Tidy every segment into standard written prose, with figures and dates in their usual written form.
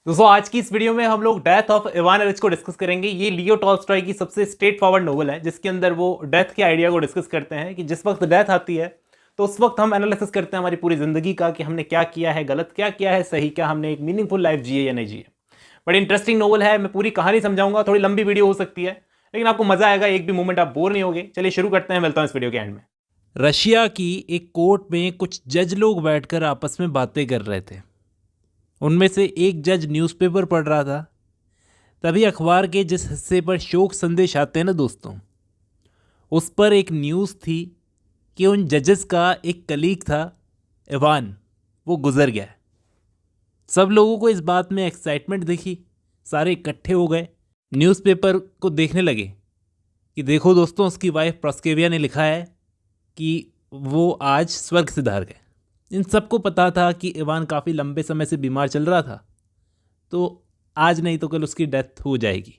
दोस्तों आज की इस वीडियो में हम लोग डेथ ऑफ इवान इलिच को डिस्कस करेंगे। ये लियो टॉल्स्टॉय की सबसे स्ट्रेट फॉरवर्ड नोवेल है जिसके अंदर वो डेथ के आइडिया को डिस्कस करते हैं कि जिस वक्त डेथ आती है तो उस वक्त हम एनालिसिस करते हैं हमारी पूरी जिंदगी का कि हमने क्या किया है, गलत क्या किया है, सही क्या, हमने एक मीनिंगफुल लाइफ जी है या नहीं जी है। बड़ी इंटरेस्टिंग नोवेल है। मैं पूरी कहानी समझाऊंगा, थोड़ी लंबी वीडियो हो सकती है लेकिन आपको मजा आएगा, एक भी मोमेंट आप बोर नहीं होगे। चलिए शुरू करते हैं, मिलता हूं इस वीडियो के एंड में। रशिया की एक कोर्ट में कुछ जज लोग बैठकर आपस में बातें कर रहे थे। उनमें से एक जज न्यूज़पेपर पढ़ रहा था। तभी अखबार के जिस हिस्से पर शोक संदेश आते हैं ना दोस्तों, उस पर एक न्यूज़ थी कि उन जजेस का एक कलीग था इवान, वो गुजर गया है। सब लोगों को इस बात में एक्साइटमेंट दिखी, सारे इकट्ठे हो गए, न्यूज़पेपर को देखने लगे कि देखो दोस्तों, उसकी वाइफ प्रोस्केविया ने लिखा है कि वो आज स्वर्ग सिधार गए। इन सबको पता था कि इवान काफ़ी लंबे समय से बीमार चल रहा था, तो आज नहीं तो कल उसकी डेथ हो जाएगी।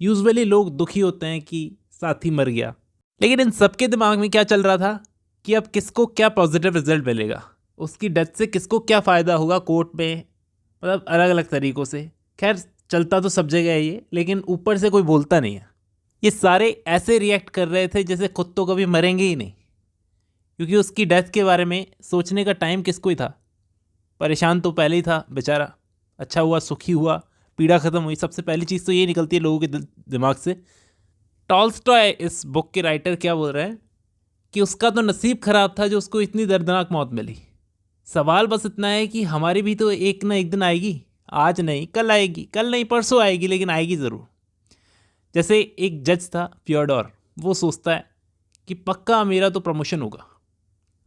यूजुअली लोग दुखी होते हैं कि साथी मर गया, लेकिन इन सबके दिमाग में क्या चल रहा था कि अब किसको क्या पॉजिटिव रिजल्ट मिलेगा, उसकी डेथ से किसको क्या फ़ायदा होगा कोर्ट में, मतलब अलग अलग तरीक़ों से। खैर चलता तो सब जगह है ये, लेकिन ऊपर से कोई बोलता नहीं है। ये सारे ऐसे रिएक्ट कर रहे थे जैसे खुद तो कभी मरेंगे ही नहीं, क्योंकि उसकी डेथ के बारे में सोचने का टाइम किसको ही था। परेशान तो पहले ही था बेचारा, अच्छा हुआ सुखी हुआ, पीड़ा ख़त्म हुई। सबसे पहली चीज़ तो ये निकलती है लोगों के दिमाग से। टॉल्स्टॉय इस बुक के राइटर क्या बोल रहे हैं कि उसका तो नसीब ख़राब था जो उसको इतनी दर्दनाक मौत मिली। सवाल बस इतना है कि हमारी भी तो एक ना एक दिन आएगी, आज नहीं कल आएगी, कल नहीं परसों आएगी, लेकिन आएगी ज़रूर। जैसे एक जज था फ्योडोर, वो सोचता है कि पक्का मेरा तो प्रमोशन होगा,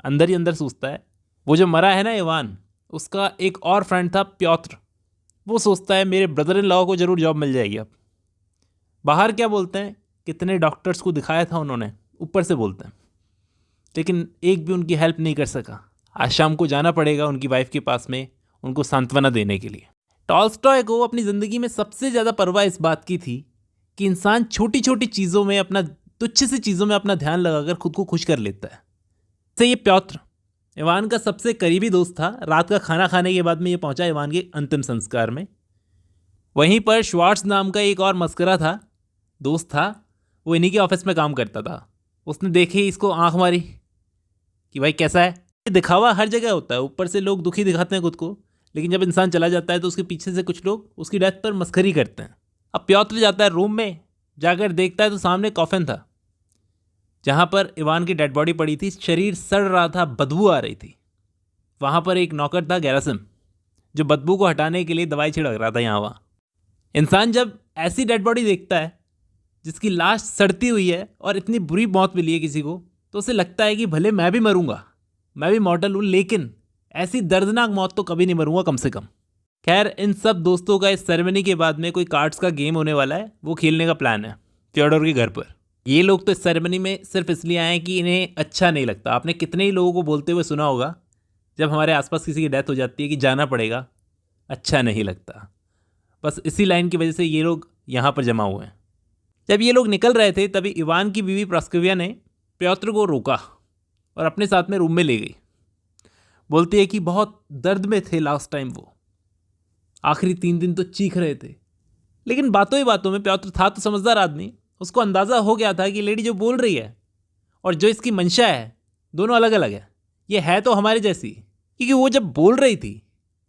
अंदर ही अंदर सोचता है। वो जो मरा है ना इवान, उसका एक और फ्रेंड था प्योत्र, वो सोचता है मेरे ब्रदर इन लॉ को ज़रूर जॉब मिल जाएगी। अब बाहर क्या बोलते हैं, कितने डॉक्टर्स को दिखाया था उन्होंने, ऊपर से बोलते हैं, लेकिन एक भी उनकी हेल्प नहीं कर सका। आज शाम को जाना पड़ेगा उनकी वाइफ के पास में, उनको सांत्वना देने के लिए। टॉल्स्टॉय को अपनी ज़िंदगी में सबसे ज़्यादा परवाह इस बात की थी कि इंसान छोटी छोटी चीज़ों में, अपना तुच्छ सी चीज़ों में अपना ध्यान लगाकर खुद को खुश कर लेता है। से ये प्योत्र इवान का सबसे करीबी दोस्त था। रात का खाना खाने के बाद में ये पहुंचा इवान के अंतिम संस्कार में। वहीं पर श्वार्ट्स नाम का एक और मस्करा था, दोस्त था, वो इन्हीं के ऑफिस में काम करता था। उसने देखे ही इसको आंख मारी कि भाई कैसा है। ये दिखावा हर जगह होता है, ऊपर से लोग दुखी दिखाते हैं खुद को, लेकिन जब इंसान चला जाता है तो उसके पीछे से कुछ लोग उसकी डेथ पर मस्करी करते हैं। अब प्योत्र जाता है रूम में, जाकर देखता है तो सामने कॉफिन था जहाँ पर इवान की डेड बॉडी पड़ी थी। शरीर सड़ रहा था, बदबू आ रही थी। वहाँ पर एक नौकर था गैरासिम, जो बदबू को हटाने के लिए दवाई छिड़क रहा था यहाँ वहाँ। इंसान जब ऐसी डेड बॉडी देखता है जिसकी लाश सड़ती हुई है और इतनी बुरी मौत मिली है किसी को, तो उसे लगता है कि भले मैं भी मरूंगा, मैं भी मॉर्टल हूँ, लेकिन ऐसी दर्दनाक मौत तो कभी नहीं मरूंगा कम से कम। खैर इन सब दोस्तों का इस सेरेमनी के बाद में कोई कार्ड्स का गेम होने वाला है, वो खेलने का प्लान है फ्योडोर के घर पर। ये लोग तो इस सेरेमनी में सिर्फ इसलिए आए हैं कि इन्हें अच्छा नहीं लगता। आपने कितने ही लोगों को बोलते हुए सुना होगा जब हमारे आसपास किसी की डेथ हो जाती है कि जाना पड़ेगा, अच्छा नहीं लगता। बस इसी लाइन की वजह से ये लोग यहाँ पर जमा हुए हैं। जब ये लोग निकल रहे थे तभी इवान की बीवी प्रोस्केविया ने प्योत्र को रोका और अपने साथ में रूम में ले गई। बोलती है कि बहुत दर्द में थे लास्ट टाइम, वो आखिरी 3 दिन तो चीख रहे थे। लेकिन बातों ही बातों में प्योत्र था तो समझदार आदमी, उसको अंदाज़ा हो गया था कि लेडी जो बोल रही है और जो इसकी मंशा है दोनों अलग अलग है। ये है तो हमारे जैसी, क्योंकि वो जब बोल रही थी,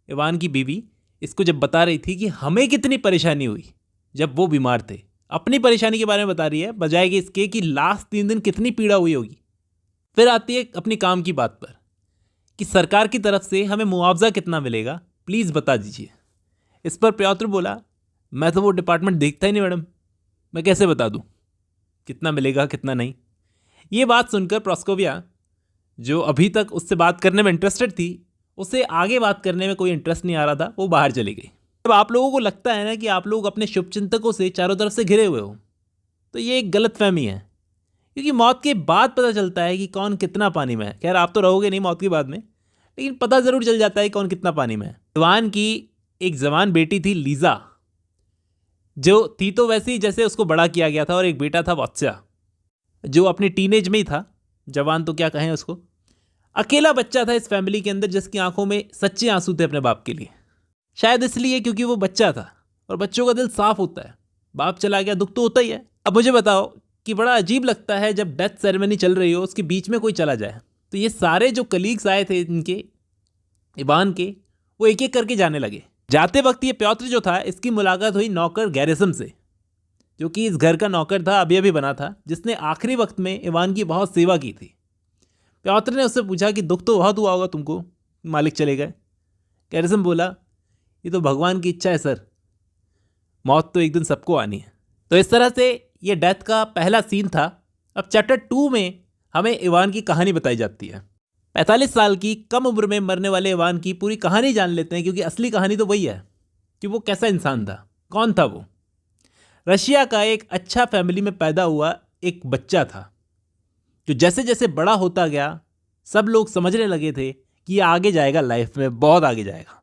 इवान की बीवी इसको जब बता रही थी कि हमें कितनी परेशानी हुई जब वो बीमार थे, अपनी परेशानी के बारे में बता रही है बजाय कि इसके कि लास्ट 3 दिन कितनी पीड़ा हुई होगी। फिर आती है अपनी काम की बात पर कि सरकार की तरफ से हमें मुआवजा कितना मिलेगा, प्लीज़ बता दीजिए। इस पर प्योत्र बोला, मैं तो वो डिपार्टमेंट देखता ही नहीं मैडम, मैं कैसे बता दूं कितना मिलेगा कितना नहीं। ये बात सुनकर प्रोस्कोविया, जो अभी तक उससे बात करने में इंटरेस्टेड थी, उसे आगे बात करने में कोई इंटरेस्ट नहीं आ रहा था, वो बाहर चली गई। जब आप लोगों को लगता है ना कि आप लोग अपने शुभचिंतकों से चारों तरफ से घिरे हुए हो, तो ये एक गलतफहमी है, क्योंकि मौत के बाद पता चलता है कि कौन कितना पानी में है। खैर आप तो रहोगे नहीं मौत के बाद में, लेकिन पता ज़रूर चल जाता है कौन कितना पानी में है। इवान की एक जवान बेटी थी लीजा, जो थी तो वैसे ही जैसे उसको बड़ा किया गया था, और एक बेटा था वत्स्या, जो अपनी टीनेज में ही था, जवान तो क्या कहें उसको। अकेला बच्चा था इस फैमिली के अंदर जिसकी आंखों में सच्चे आंसू थे अपने बाप के लिए। शायद इसलिए क्योंकि वो बच्चा था और बच्चों का दिल साफ होता है। बाप चला गया, दुख तो होता ही है। अब मुझे बताओ कि बड़ा अजीब लगता है जब डेथ सेरेमनी चल रही हो, उसके बीच में कोई चला जाए। तो ये सारे जो कलीग्स आए थे इनके, इवान के, वो एक एक करके जाने लगे। जाते वक्त ये प्योत्र जो था, इसकी मुलाकात हुई नौकर गैरिसम से, जो कि इस घर का नौकर था, अभी अभी बना था, जिसने आखिरी वक्त में इवान की बहुत सेवा की थी। प्योत्र ने उससे पूछा कि दुख तो बहुत हुआ होगा तुमको, मालिक चले गए। गैरिसम बोला, ये तो भगवान की इच्छा है सर, मौत तो एक दिन सबको आनी है। तो इस तरह से ये डेथ का पहला सीन था। अब चैप्टर 2 में हमें इवान की कहानी बताई जाती है। 45 साल की कम उम्र में मरने वाले इवान की पूरी कहानी जान लेते हैं, क्योंकि असली कहानी तो वही है कि वो कैसा इंसान था, कौन था वो। रशिया का एक अच्छा फैमिली में पैदा हुआ एक बच्चा था, जो जैसे जैसे बड़ा होता गया सब लोग समझने लगे थे कि ये आगे जाएगा, लाइफ में बहुत आगे जाएगा।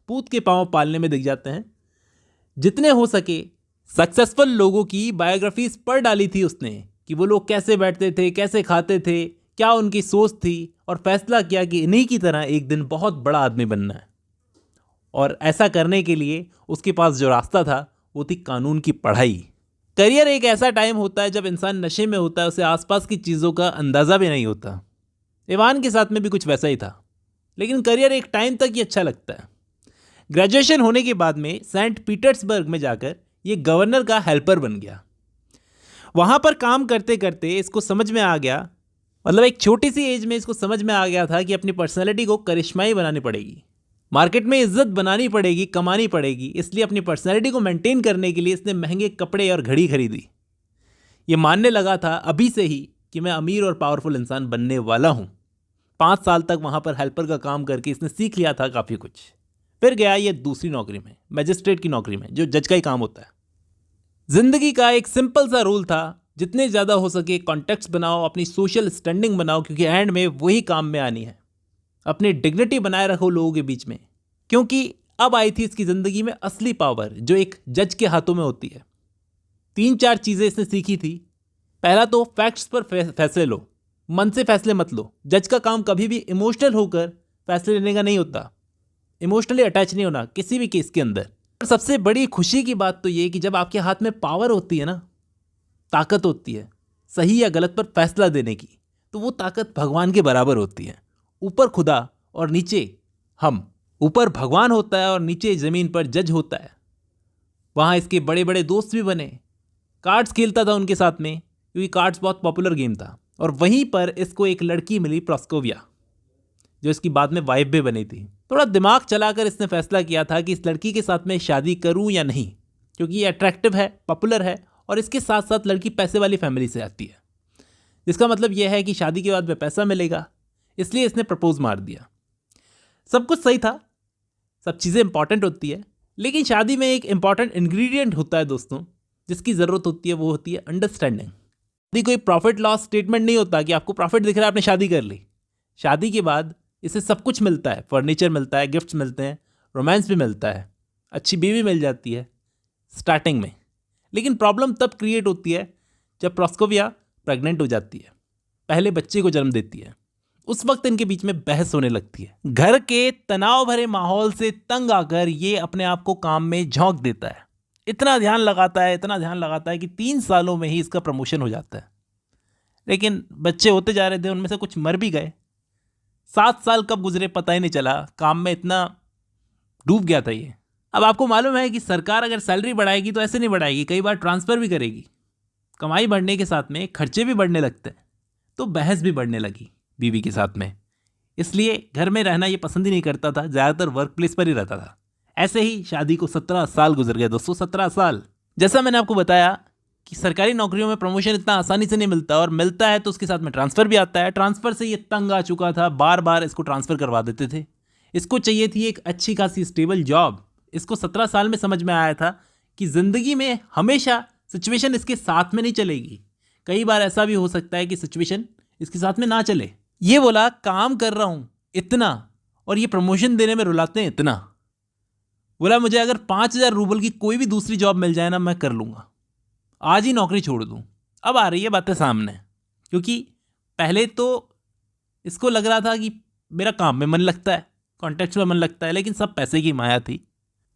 पूत के पांव पालने में दिख जाते हैं। जितने हो सके सक्सेसफुल लोगों की बायोग्राफीज पढ़ डाली थी उसने, कि वो लोग कैसे बैठते थे, कैसे खाते थे, क्या उनकी सोच थी, और फैसला किया कि इन्हीं की तरह एक दिन बहुत बड़ा आदमी बनना है। और ऐसा करने के लिए उसके पास जो रास्ता था वो थी कानून की पढ़ाई। करियर एक ऐसा टाइम होता है जब इंसान नशे में होता है, उसे आसपास की चीज़ों का अंदाज़ा भी नहीं होता। इवान के साथ में भी कुछ वैसा ही था, लेकिन करियर एक टाइम तक ही अच्छा लगता है। ग्रेजुएशन होने के बाद में सेंट पीटर्सबर्ग में जाकर ये गवर्नर का हेल्पर बन गया। वहाँ पर काम करते करते इसको समझ में आ गया, मतलब एक छोटी सी एज में इसको समझ में आ गया था कि अपनी पर्सनैलिटी को करिश्माई बनानी पड़ेगी, मार्केट में इज्जत बनानी पड़ेगी, कमानी पड़ेगी। इसलिए अपनी पर्सनैलिटी को मेंटेन करने के लिए इसने महंगे कपड़े और घड़ी खरीदी। ये मानने लगा था अभी से ही कि मैं अमीर और पावरफुल इंसान बनने वाला हूँ। 5 साल तक वहाँ पर हेल्पर का काम करके इसने सीख लिया था काफ़ी कुछ। फिर गया ये दूसरी नौकरी में, मैजिस्ट्रेट की नौकरी में, जो जज का ही काम होता है। जिंदगी का एक सिंपल सा रूल था, जितने ज़्यादा हो सके कॉन्टेक्ट्स बनाओ, अपनी सोशल स्टैंडिंग बनाओ, क्योंकि एंड में वही काम में आनी है। अपनी डिग्निटी बनाए रखो लोगों के बीच में, क्योंकि अब आई थी इसकी ज़िंदगी में असली पावर, जो एक जज के हाथों में होती है। 3-4 चीज़ें इसने सीखी थी। पहला तो फैक्ट्स पर फैसले लो, मन से फैसले मत लो। जज का काम कभी भी इमोशनल होकर फैसले लेने का नहीं होता, इमोशनली अटैच नहीं होना किसी भी केस के अंदर। और सबसे बड़ी खुशी की बात तो ये कि जब आपके हाथ में पावर होती है ना, ताकत होती है सही या गलत पर फैसला देने की, तो वो ताकत भगवान के बराबर होती है। ऊपर खुदा और नीचे हम। ऊपर भगवान होता है और नीचे ज़मीन पर जज होता है। वहाँ इसके बड़े बड़े दोस्त भी बने। कार्ड्स खेलता था उनके साथ में, क्योंकि कार्ड्स बहुत पॉपुलर गेम था। और वहीं पर इसको एक लड़की मिली, प्रोस्कोविया, जो इसकी बाद में वाइफ भी बनी थी। थोड़ा दिमाग चलाकर इसने फैसला किया था कि इस लड़की के साथ में शादी करूं या नहीं, क्योंकि ये अट्रैक्टिव है, पॉपुलर है, और इसके साथ साथ लड़की पैसे वाली फैमिली से आती है, जिसका मतलब यह है कि शादी के बाद में पैसा मिलेगा। इसलिए इसने प्रपोज मार दिया। सब कुछ सही था, सब चीज़ें इंपॉर्टेंट होती है, लेकिन शादी में एक इंपॉर्टेंट इंग्रेडिएंट होता है दोस्तों, जिसकी ज़रूरत होती है, वो होती है अंडरस्टैंडिंग। शादी कोई प्रॉफिट लॉस स्टेटमेंट नहीं होता कि आपको प्रॉफिट दिख रहा है आपने शादी कर ली। शादी के बाद इसे सब कुछ मिलता है, फर्नीचर मिलता है, गिफ्ट्स मिलते हैं, रोमांस भी मिलता है, अच्छी बीवी मिल जाती है स्टार्टिंग में। लेकिन प्रॉब्लम तब क्रिएट होती है जब प्रोस्कोविया प्रेग्नेंट हो जाती है, पहले बच्चे को जन्म देती है। उस वक्त इनके बीच में बहस होने लगती है। घर के तनाव भरे माहौल से तंग आकर ये अपने आप को काम में झोंक देता है। इतना ध्यान लगाता है कि 3 सालों में ही इसका प्रमोशन हो जाता है। लेकिन बच्चे होते जा रहे थे, उनमें से कुछ मर भी गए। 7 साल कब गुजरे पता ही नहीं चला, काम में इतना डूब गया था ये। अब आपको मालूम है कि सरकार अगर सैलरी बढ़ाएगी तो ऐसे नहीं बढ़ाएगी, कई बार ट्रांसफ़र भी करेगी। कमाई बढ़ने के साथ में खर्चे भी बढ़ने लगते हैं, तो बहस भी बढ़ने लगी बीवी के साथ में। इसलिए घर में रहना ये पसंद ही नहीं करता था, ज़्यादातर वर्क प्लेस पर ही रहता था। ऐसे ही शादी को 17 साल गुजर गए दोस्तों, 17 साल। जैसा मैंने आपको बताया कि सरकारी नौकरियों में प्रमोशन इतना आसानी से नहीं मिलता, और मिलता है तो उसके साथ में ट्रांसफ़र भी आता है। ट्रांसफ़र से ये तंग आ चुका था, बार बार इसको ट्रांसफ़र करवा देते थे। इसको चाहिए थी एक अच्छी खासी स्टेबल जॉब। इसको 17 साल में समझ में आया था कि ज़िंदगी में हमेशा सिचुएशन इसके साथ में नहीं चलेगी। कई बार ऐसा भी हो सकता है कि सिचुएशन इसके साथ में ना चले। ये बोला काम कर रहा हूँ इतना, और ये प्रमोशन देने में रुलाते हैं इतना। बोला मुझे अगर 5,000 रूबल की कोई भी दूसरी जॉब मिल जाए ना, मैं कर लूँगा, आज ही नौकरी छोड़ दूँ। अब आ रही है बातें सामने, क्योंकि पहले तो इसको लग रहा था कि मेरा काम में मन लगता है, कॉन्टेक्ट्स में मन लगता है, लेकिन सब पैसे की माया थी।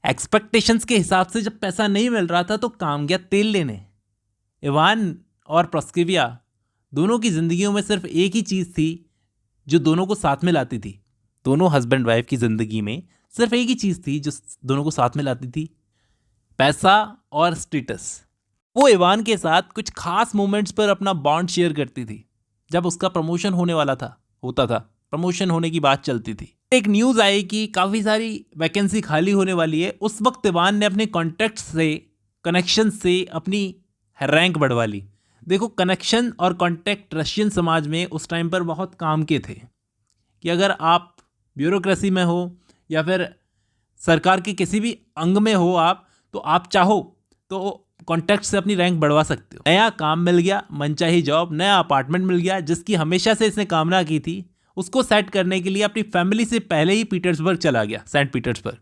एक्सपेक्टेशंस के हिसाब से जब पैसा नहीं मिल रहा था तो काम गया तेल लेने। इवान और प्रोस्केविया दोनों की ज़िंदगियों में सिर्फ एक ही चीज़ थी जो दोनों को साथ में लाती थी। दोनों हस्बैंड वाइफ की ज़िंदगी में सिर्फ एक ही चीज़ थी जो दोनों को साथ में लाती थी, पैसा और स्टेटस। वो इवान के साथ कुछ खास मोमेंट्स पर अपना बॉन्ड शेयर करती थी। जब उसका प्रमोशन होने वाला होता था, प्रमोशन होने की बात चलती थी, एक न्यूज़ आई कि काफ़ी सारी वैकेंसी खाली होने वाली है। उस वक्त इवान ने अपने कॉन्टैक्ट से, कनेक्शन से अपनी रैंक बढ़वा ली। देखो, कनेक्शन और कॉन्टैक्ट रशियन समाज में उस टाइम पर बहुत काम के थे कि अगर आप ब्यूरोक्रेसी में हो या फिर सरकार के किसी भी अंग में हो तो आप चाहो तो कॉन्टैक्ट से अपनी रैंक बढ़वा सकते हो। नया काम मिल गया, मनचाही जॉब, नया अपार्टमेंट मिल गया जिसकी हमेशा से इसने कामना की थी। उसको सेट करने के लिए अपनी फैमिली से पहले ही पीटर्सबर्ग चला गया, सेंट पीटर्सबर्ग।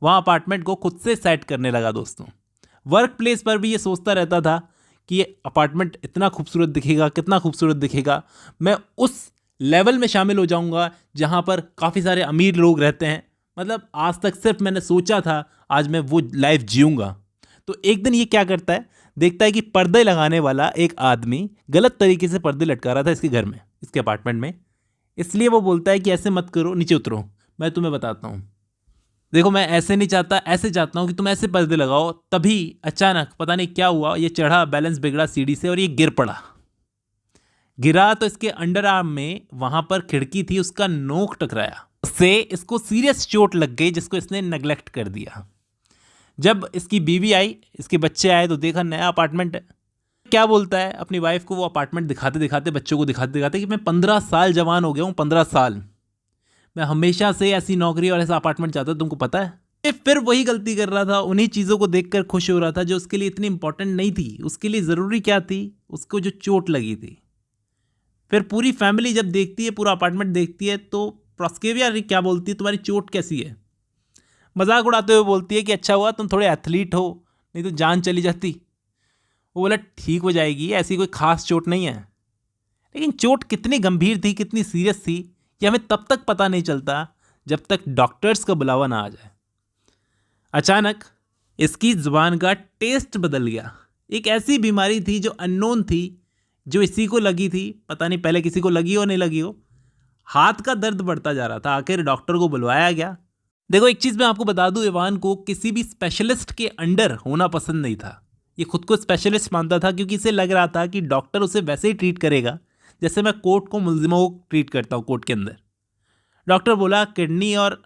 वहाँ अपार्टमेंट को खुद से सेट करने लगा। दोस्तों, वर्क प्लेस पर भी ये सोचता रहता था कि ये अपार्टमेंट इतना खूबसूरत दिखेगा, कितना खूबसूरत दिखेगा, मैं उस लेवल में शामिल हो जाऊंगा जहाँ पर काफ़ी सारे अमीर लोग रहते हैं। मतलब आज तक सिर्फ मैंने सोचा था, आज मैं वो लाइफ जीऊँगा। तो एक दिन ये क्या करता है, देखता है कि पर्दे लगाने वाला एक आदमी गलत तरीके से पर्दे लटका रहा था इसके घर में, इसके अपार्टमेंट में। इसलिए वो बोलता है कि ऐसे मत करो, नीचे उतरो, मैं तुम्हें बताता हूँ। देखो, मैं ऐसे नहीं चाहता, ऐसे चाहता हूँ कि तुम ऐसे पर्दे लगाओ। तभी अचानक पता नहीं क्या हुआ, ये चढ़ा, बैलेंस बिगड़ा सीढ़ी से और ये गिर पड़ा। गिरा तो इसके अंडर आर्म में, वहाँ पर खिड़की थी, उसका नोक टकराया। उससे इसको सीरियस चोट लग गई जिसको इसने नेग्लेक्ट कर दिया। जब इसकी बीवी आई, इसके बच्चे आए तो देखा नया अपार्टमेंट है। क्या बोलता है अपनी वाइफ को, वो अपार्टमेंट दिखाते दिखाते, बच्चों को दिखाते दिखाते, कि मैं 15 साल जवान हो गया हूँ, 15 साल मैं हमेशा से ऐसी नौकरी और ऐसा अपार्टमेंट चाहता था, तुमको पता है। ये फिर वही गलती कर रहा था, उन्हीं चीज़ों को देखकर खुश हो रहा था जो उसके लिए इतनी इंपॉर्टेंट नहीं थी। उसके लिए ज़रूरी क्या थी, उसको जो चोट लगी थी। फिर पूरी फैमिली जब देखती है, पूरा अपार्टमेंट देखती है, तो प्रोस्केविया क्या बोलती है, तुम्हारी चोट कैसी है। मजाक उड़ाते हुए बोलती है कि अच्छा हुआ तुम थोड़े एथलीट हो, नहीं तो जान चली जाती। वो बोला ठीक हो जाएगी, ऐसी कोई खास चोट नहीं है। लेकिन चोट कितनी गंभीर थी, कितनी सीरियस थी, ये हमें तब तक पता नहीं चलता जब तक डॉक्टर्स का बुलावा ना आ जाए। अचानक इसकी जुबान का टेस्ट बदल गया। एक ऐसी बीमारी थी जो अननोन थी, जो इसी को लगी थी, पता नहीं पहले किसी को लगी हो नहीं लगी हो। हाथ का दर्द बढ़ता जा रहा था, आखिर डॉक्टर को बुलवाया गया। देखो, एक चीज़ मैं आपको बता दूं, इवान को किसी भी स्पेशलिस्ट के अंडर होना पसंद नहीं था। ये खुद को स्पेशलिस्ट मानता था क्योंकि इसे लग रहा था कि डॉक्टर उसे वैसे ही ट्रीट करेगा जैसे मैं कोर्ट को मुलजिमों को ट्रीट करता हूँ कोर्ट के अंदर। डॉक्टर बोला किडनी और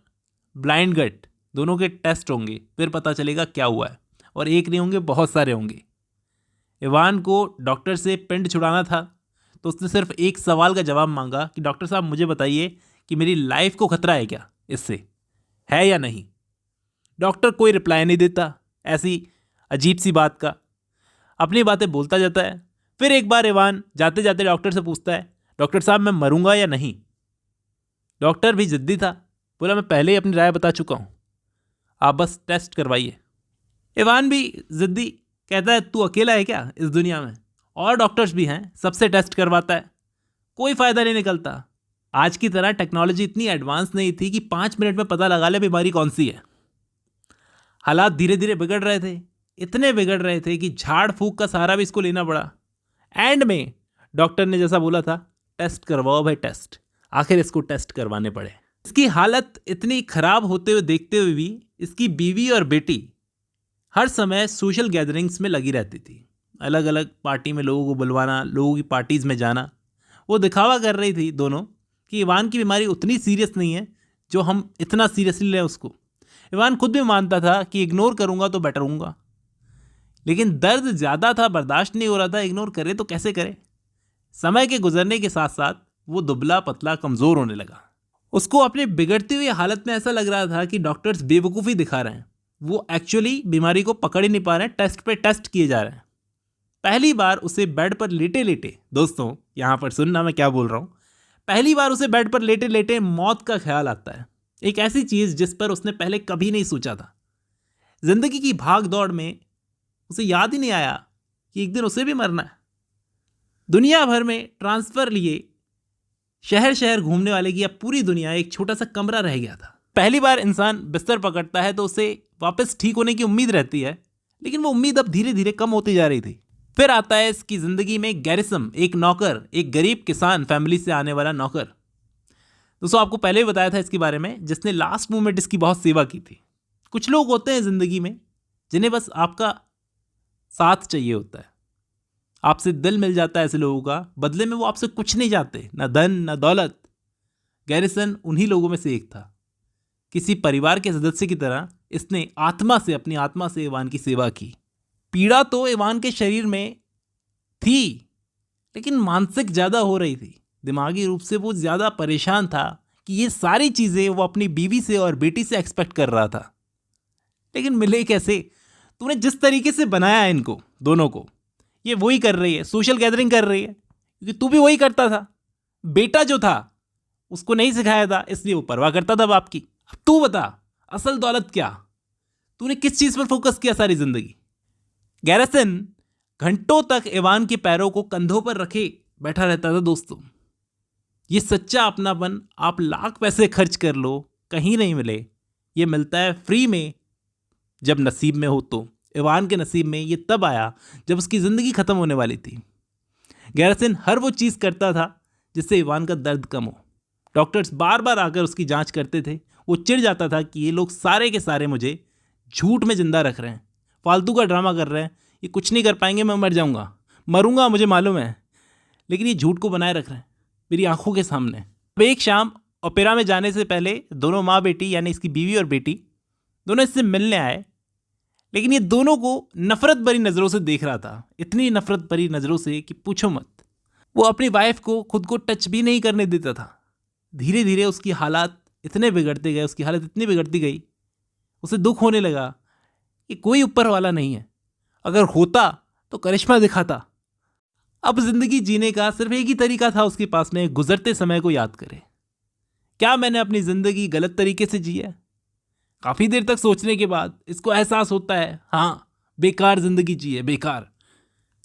ब्लाइंड गट दोनों के टेस्ट होंगे, फिर पता चलेगा क्या हुआ है, और एक नहीं होंगे, बहुत सारे होंगे। इवान को डॉक्टर से पिंड छुड़ाना था, तो उसने सिर्फ एक सवाल का जवाब मांगा कि डॉक्टर साहब मुझे बताइए कि मेरी लाइफ को खतरा है क्या, इससे है या नहीं। डॉक्टर कोई रिप्लाई नहीं देता, ऐसी अजीब सी बात का अपनी बातें बोलता जाता है। फिर एक बार इवान जाते जाते डॉक्टर से पूछता है, डॉक्टर साहब मैं मरूंगा या नहीं। डॉक्टर भी जिद्दी था, बोला मैं पहले ही अपनी राय बता चुका हूँ, आप बस टेस्ट करवाइए। इवान भी जिद्दी, कहता है तू अकेला है क्या इस दुनिया में, और डॉक्टर्स भी हैं, सबसे टेस्ट करवाता है, कोई फ़ायदा नहीं निकलता। आज की तरह टेक्नोलॉजी इतनी एडवांस नहीं थी कि 5 मिनट में पता लगा ले बीमारी कौन सी है। हालात धीरे धीरे बिगड़ रहे थे, इतने बिगड़ रहे थे कि झाड़ फूक का सहारा भी इसको लेना पड़ा। एंड में डॉक्टर ने जैसा बोला था, टेस्ट करवाओ भाई टेस्ट। आखिर इसको टेस्ट करवाने पड़े। इसकी हालत इतनी खराब होते हुए देखते हुए भी इसकी बीवी और बेटी हर समय सोशल गैदरिंग्स में लगी रहती थी। अलग अलग पार्टी में लोगों को बुलवाना, लोगों की पार्टीज़ में जाना। वो दिखावा कर रही थी दोनों कि इवान की बीमारी उतनी सीरियस नहीं है जो हम इतना सीरियसली लें उसको। इवान खुद भी मानता था कि इग्नोर करूँगा तो बेटर होऊंगा, लेकिन दर्द ज़्यादा था, बर्दाश्त नहीं हो रहा था। इग्नोर करे तो कैसे करे। समय के गुजरने के साथ साथ वो दुबला पतला कमज़ोर होने लगा। उसको अपनी बिगड़ती हुई हालत में ऐसा लग रहा था कि डॉक्टर्स बेवकूफ़ी दिखा रहे हैं, वो एक्चुअली बीमारी को पकड़ ही नहीं पा रहे हैं, टेस्ट पे टेस्ट किए जा रहे हैं। पहली बार उसे बेड पर लेटे लेटे, दोस्तों यहाँ पर सुनना मैं क्या बोल रहा हूँ, पहली बार उसे बेड पर लेटे लेटे मौत का ख्याल आता है। एक ऐसी चीज़ जिस पर उसने पहले कभी नहीं सोचा था। जिंदगी की भाग दौड़ में उसे याद ही नहीं आया कि एक दिन उसे भी मरना है। दुनिया भर में ट्रांसफ़र लिए शहर शहर घूमने वाले की अब पूरी दुनिया एक छोटा सा कमरा रह गया था। पहली बार इंसान बिस्तर पकड़ता है तो उसे वापस ठीक होने की उम्मीद रहती है, लेकिन वो उम्मीद अब धीरे धीरे कम होती जा रही थी। फिर आता है इसकी ज़िंदगी में गैरिसम, एक नौकर, एक गरीब किसान फैमिली से आने वाला नौकर। दोस्तों आपको पहले ही बताया था इसके बारे में, जिसने लास्ट मोमेंट इसकी बहुत सेवा की थी। कुछ लोग होते हैं ज़िंदगी में जिन्हें बस आपका साथ चाहिए होता है, आपसे दिल मिल जाता है ऐसे लोगों का, बदले में वो आपसे कुछ नहीं चाहते, ना धन ना दौलत। गैरिसन उन्हीं लोगों में से एक था। किसी परिवार के सदस्य की तरह इसने अपनी आत्मा से इवान की सेवा की। पीड़ा तो इवान के शरीर में थी, लेकिन मानसिक ज़्यादा हो रही थी। दिमागी रूप से वो ज़्यादा परेशान था कि ये सारी चीज़ें वो अपनी बीवी से और बेटी से एक्सपेक्ट कर रहा था, लेकिन मिले कैसे। तूने जिस तरीके से बनाया है इनको दोनों को, ये वही कर रही है, सोशल गैदरिंग कर रही है, क्योंकि तू भी वही करता था। बेटा जो था उसको नहीं सिखाया था, इसलिए वो परवाह करता था बाप की। अब तू बता, असल दौलत क्या? तूने किस चीज़ पर फोकस किया सारी जिंदगी? गैरिसन घंटों तक इवान के पैरों को कंधों पर रखे बैठा रहता था। दोस्तों ये सच्चा अपनापन आप लाख पैसे खर्च कर लो कहीं नहीं मिले, ये मिलता है फ्री में जब नसीब में हो। तो इवान के नसीब में ये तब आया जब उसकी ज़िंदगी ख़त्म होने वाली थी। गैरिसन हर वो चीज़ करता था जिससे इवान का दर्द कम हो। डॉक्टर्स बार बार आकर उसकी जांच करते थे। वो चिढ़ जाता था कि ये लोग सारे के सारे मुझे झूठ में ज़िंदा रख रहे हैं, फालतू का ड्रामा कर रहे हैं, ये कुछ नहीं कर पाएंगे, मैं मर जाऊँगा, मरूंगा, मुझे मालूम है, लेकिन ये झूठ को बनाए रख रहे हैं मेरी आंखों के सामने। अब एक शाम ओपेरा में जाने से पहले दोनों माँ बेटी, यानी इसकी बीवी और बेटी, दोनों इससे मिलने आए, लेकिन ये दोनों को नफ़रत भरी नज़रों से देख रहा था। इतनी नफ़रत भरी नज़रों से कि पूछो मत। वो अपनी वाइफ को खुद को टच भी नहीं करने देता था। धीरे धीरे उसकी हालात इतनी बिगड़ती गई, उसे दुख होने लगा कि कोई ऊपर वाला नहीं है, अगर होता तो करिश्मा दिखाता। अब ज़िंदगी जीने का सिर्फ एक ही तरीका था उसके पास में, गुजरते समय को याद करे। क्या मैंने अपनी ज़िंदगी गलत तरीके से जी है? काफ़ी देर तक सोचने के बाद इसको एहसास होता है, हाँ, बेकार ज़िंदगी जी है, बेकार।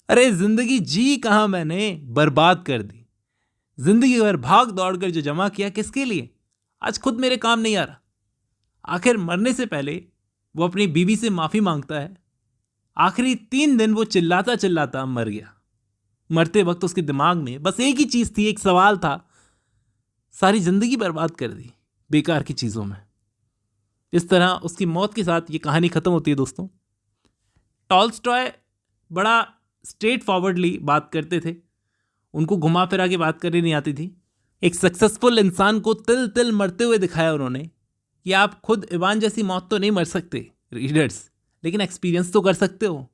अरे ज़िंदगी जी कहाँ मैंने, बर्बाद कर दी। ज़िंदगी भर भाग दौड़ कर जो जमा किया, किसके लिए? आज खुद मेरे काम नहीं आ रहा। आखिर मरने से पहले वो अपनी बीवी से माफ़ी मांगता है। आखिरी 3 दिन वो चिल्लाता चिल्लाता मर गया। मरते वक्त उसके दिमाग में बस एक ही चीज़ थी, एक सवाल था, सारी ज़िंदगी बर्बाद कर दी बेकार की चीज़ों में। इस तरह उसकी मौत के साथ ये कहानी ख़त्म होती है। दोस्तों टॉल्स्टॉय बड़ा स्ट्रेट फॉरवर्डली बात करते थे, उनको घुमा फिरा के बात करनी नहीं आती थी। एक सक्सेसफुल इंसान को तिल तिल मरते हुए दिखाया उन्होंने कि आप खुद इवान जैसी मौत तो नहीं मर सकते रीडर्स, लेकिन एक्सपीरियंस तो कर सकते हो।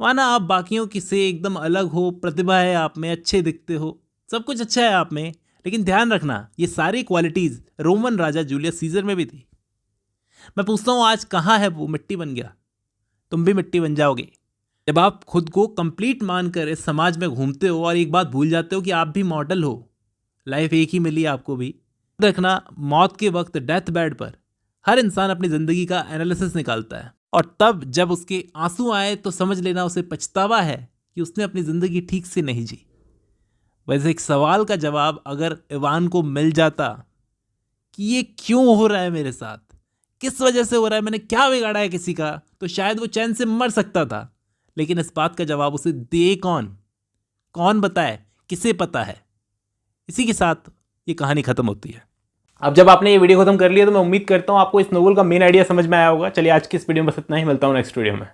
माना आप बाकियों की से एकदम अलग हो, प्रतिभा है आप में, अच्छे दिखते हो, सब कुछ अच्छा है आप में, लेकिन ध्यान रखना ये सारी क्वालिटीज़ रोमन राजा जूलियस सीजर में भी थी। मैं पूछता हूँ आज कहाँ है वो? मिट्टी बन गया। तुम भी मिट्टी बन जाओगे जब आप खुद को कंप्लीट मानकर इस समाज में घूमते हो और एक बात भूल जाते हो कि आप भी मॉडल हो। लाइफ एक ही मिली आपको भी। रखना, मौत के वक्त डेथ बेड पर हर इंसान अपनी ज़िंदगी का एनालिसिस निकालता है, और तब जब उसके आंसू आए तो समझ लेना उसे पछतावा है कि उसने अपनी ज़िंदगी ठीक से नहीं जी। वैसे एक सवाल का जवाब अगर इवान को मिल जाता कि ये क्यों हो रहा है मेरे साथ, किस वजह से हो रहा है, मैंने क्या बिगाड़ा है किसी का, तो शायद वो चैन से मर सकता था। लेकिन इस बात का जवाब उसे दे कौन बताए, किसे पता है? इसी के साथ ये कहानी खत्म होती है। अब जब आपने ये वीडियो खत्म कर लिया तो मैं उम्मीद करता हूँ आपको इस नोवेल का मेन आइडिया समझ में आया होगा। चलिए आज की इस वीडियो में बस इतना ही, मिलता हूँ नेक्स्ट वीडियो में।